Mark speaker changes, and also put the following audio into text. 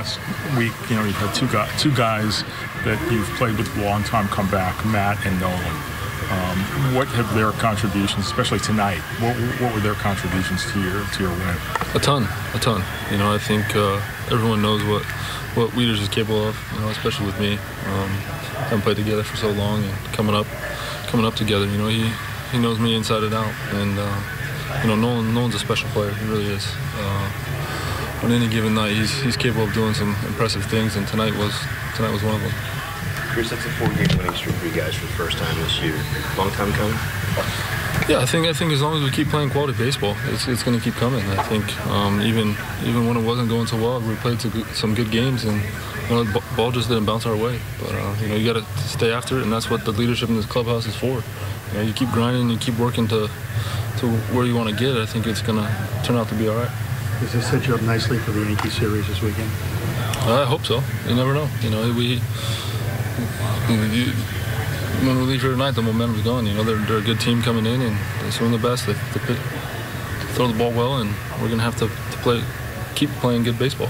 Speaker 1: last week, you've had two guys that you've played with a long time come back, Matt and Nolan. What have their contributions, especially tonight? What were their contributions to your win?
Speaker 2: A ton. I think everyone knows what Wieters is capable of. Especially with me. Haven't played together for so long, and coming up together. He knows me inside and out, and Nolan's a special player. He really is. On any given night, he's capable of doing some impressive things, and tonight was one of them.
Speaker 3: Chris, that's a 4-game winning streak for you guys for the first time this year. Long time coming?
Speaker 2: Yeah, I think as long as we keep playing quality baseball, it's going to keep coming. I think even when it wasn't going so well, we played some good games, and the ball just didn't bounce our way. But you got to stay after it, and that's what the leadership in this clubhouse is for. You keep grinding, you keep working to where you want to get. I think it's going to turn out to be all right.
Speaker 4: Does this set you up nicely for the Yankee series this weekend?
Speaker 2: I hope so. You never know. When we leave here tonight, the momentum's gone. They're a good team coming in, and they swing the best. They throw the ball well, and we're going to have to keep playing good baseball.